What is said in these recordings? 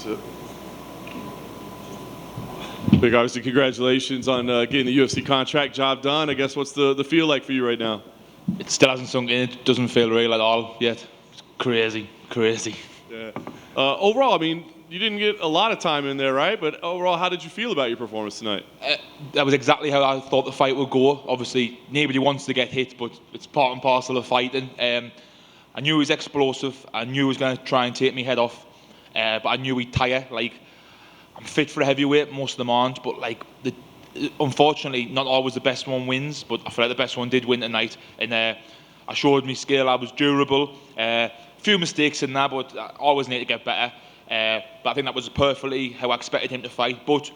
That's it. Big, obviously, congratulations on getting the UFC contract job done. I guess what's the feel like for you right now? It still hasn't sunk in. It doesn't feel real at all yet. It's crazy. Yeah. Overall, I mean, you didn't get a lot of time in there, right? But overall, how did you feel about your performance tonight? That was exactly how I thought the fight would go. Obviously, nobody wants to get hit, but it's part and parcel of fighting. I knew he was explosive. I knew he was going to try and take me head off. But I knew he'd tire. Like, I'm fit for a heavyweight, most of them aren't. But like, unfortunately, not always the best one wins. But I feel like the best one did win tonight. And I showed me skill. I was durable. A few mistakes in there, but I always need to get better. But I think that was perfectly how I expected him to fight. But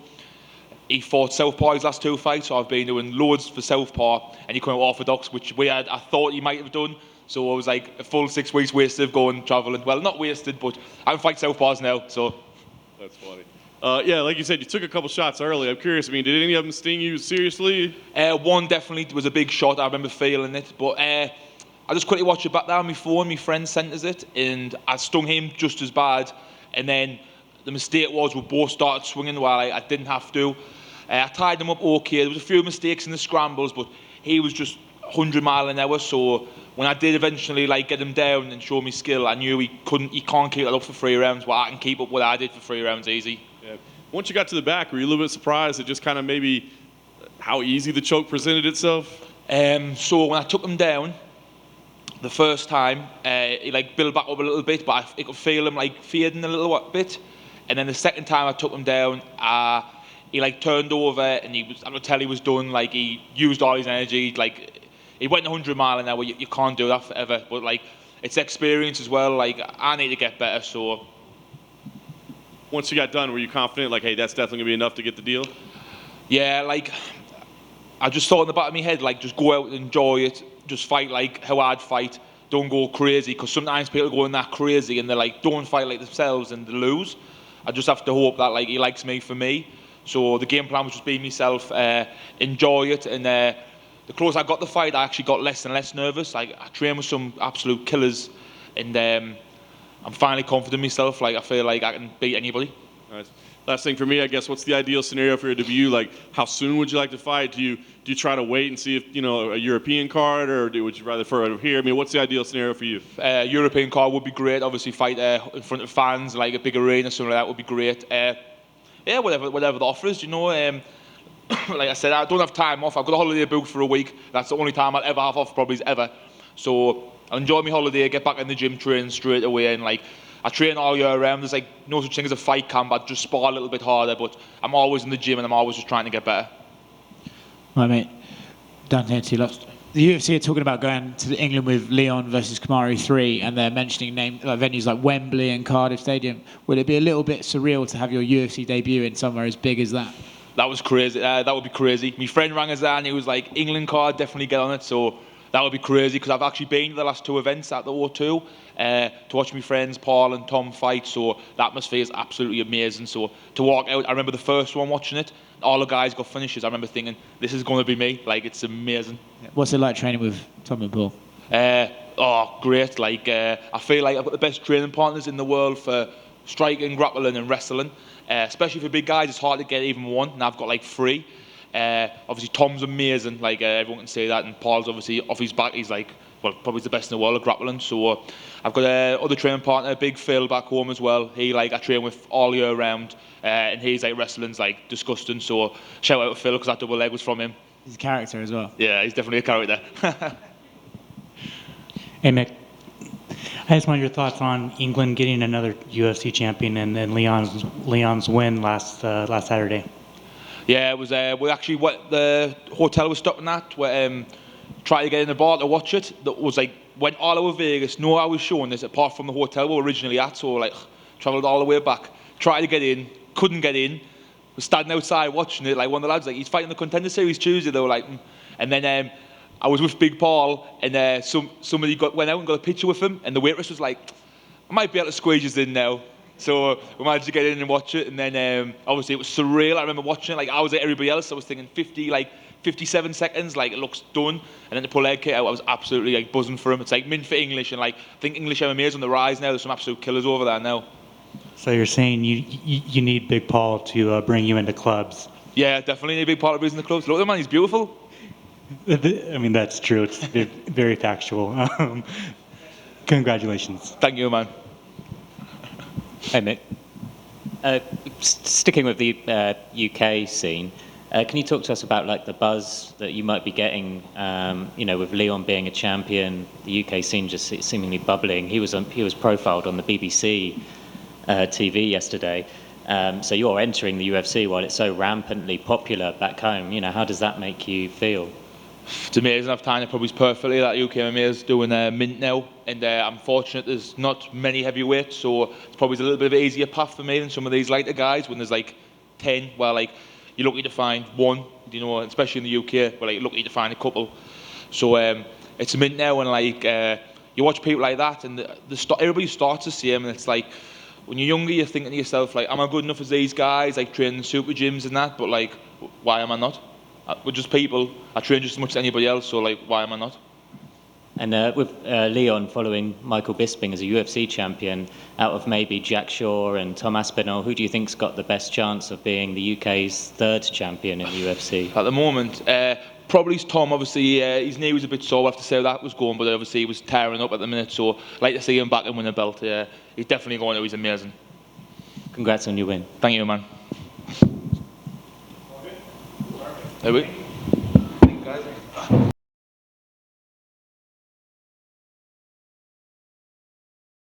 he fought southpaw his last two fights, so I've been doing loads for southpaw, and he came out orthodox, which I thought he might have done. So it was like a full 6 weeks wasted of going travelling. Well, not wasted, but I don't fight southpaws now. So that's funny. Yeah, like you said, you took a couple shots early. I'm curious. I mean, did any of them sting you seriously? One definitely was a big shot. I remember feeling it, but I just quickly watched it back there on my phone. My friend sent us it, and I stung him just as bad. And then the mistake was we both started swinging while I didn't have to. I tied him up okay. There was a few mistakes in the scrambles, but he was just 100 mile an hour. So when I did eventually get him down and show me skill, I knew he can't keep that up for 3 rounds. Well, I can keep up what I did for 3 rounds easy. Yeah. Once you got to the back, were you a little bit surprised at just kind of maybe how easy the choke presented itself? So when I took him down the first time, he built back up a little bit, but I could feel him fading a little bit. And then the second time I took him down, he turned over and I could tell he was done. He used all his energy. He went 100 mile an hour. You can't do that forever. But it's experience as well. I need to get better. So once you got done, were you confident? Hey, that's definitely gonna be enough to get the deal? Yeah. I just thought in the back of my head, just go out and enjoy it. Just fight how I'd fight. Don't go crazy, because sometimes people go in that crazy and they're don't fight like themselves and they lose. I just have to hope that he likes me for me. So the game plan was just be myself, enjoy it, and the closer I got the fight, I actually got less and less nervous. I trained with some absolute killers, and I'm finally confident in myself. I feel like I can beat anybody. Nice. Last thing for me, I guess, what's the ideal scenario for your debut? How soon would you like to fight? Do you try to wait and see if a European card, or would you rather fight over here? I mean, what's the ideal scenario for you? European card would be great. Obviously, fight in front of fans, a big arena, something like that would be great. Yeah, whatever the offer is, like I said, I don't have time off. I've got a holiday booked for a week. That's the only time I'll ever have off, probably ever. So I'll enjoy my holiday, get back in the gym, train straight away, and I train all year round. There's no such thing as a fight camp. I just spar a little bit harder, but I'm always in the gym and I'm always just trying to get better. Right, mate. Down here to your left. The UFC are talking about going to England with Leon versus Kamari 3, and they're mentioning venues like Wembley and Cardiff Stadium. Would it be a little bit surreal to have your UFC debut in somewhere as big as that? That was crazy. That would be crazy. My friend rang us there and he was like, England card, definitely get on it. So that would be crazy, because I've actually been to the last 2 events at the O2 to watch my friends Paul and Tom fight. So the atmosphere is absolutely amazing. So to walk out, I remember the first one watching it, all the guys got finishes. I remember thinking, this is going to be me. It's amazing. What's it like training with Tom and Paul? Great. I feel like I've got the best training partners in the world for striking, grappling and wrestling. Especially for big guys, it's hard to get even one, and I've got 3. Obviously Tom's amazing, everyone can say that, and Paul's obviously off his back, he's probably the best in the world at grappling. So I've got another training partner, Big Phil, back home as well. He I train with all year round, and he's wrestling's disgusting. So shout out to Phil, because that double leg was from him. He's a character as well. Yeah, he's definitely a character. Hey Mick, I just wanted your thoughts on England getting another UFC champion, and then Leon's win last Saturday. Yeah, it was. We actually the hotel was stopping at. We tried to get in the bar to watch it. That was went all over Vegas. No, I was showing this apart from the hotel we were originally at. So travelled all the way back. Tried to get in, couldn't get in. Was standing outside watching it. One of the lads he's fighting the Contender Series Tuesday. They were and then I was with Big Paul, and somebody went out and got a picture with him, and the waitress was like, I might be able to squeeze you in now. So we managed to get in and watch it, and then obviously it was surreal. I remember watching it I was like everybody else. I was thinking 57 seconds, it looks done, and then to pull leg kick out, I was absolutely buzzing for him. It's mint for English, and I think English MMA is on the rise now. There's some absolute killers over there now. So you're saying you need Big Paul to bring you into clubs? Yeah, definitely a big part of reason the clubs. Look at the man, he's beautiful. I mean, that's true. It's very factual. Congratulations. Thank you, man. Hey, Mick. Sticking with the UK scene, can you talk to us about like the buzz that you might be getting? With Leon being a champion, the UK scene just seemingly bubbling. He was profiled on the BBC TV yesterday. So you're entering the UFC while it's so rampantly popular back home. How does that make you feel? It's amazing. I've timed it probably perfectly. That UK MMA is doing a mint now, and I'm fortunate there's not many heavyweights, so it's probably a little bit of an easier path for me than some of these lighter guys. When there's like 10, well, like you're lucky to find one, especially in the UK, where like you're lucky to find a couple. So it's a mint now, and like you watch people like that, and everybody starts the same, and it's like when you're younger, you're thinking to yourself like, am I good enough as these guys, like training in super gyms and that? But like, why am I not? We're just people. I train just as much as anybody else, so like, why am I not? And with Leon following Michael Bisping as a UFC champion, out of maybe Jack Shaw and Tom Aspinall, who do you think's got the best chance of being the UK's third champion in the UFC? At the moment, probably Tom. Obviously, his knee was a bit sore. I have to say how that was going, but obviously he was tearing up at the minute. So I'd like to see him back and win a belt. He's definitely going to. He's amazing. Congrats on your win. Thank you, man. Are we? Guys.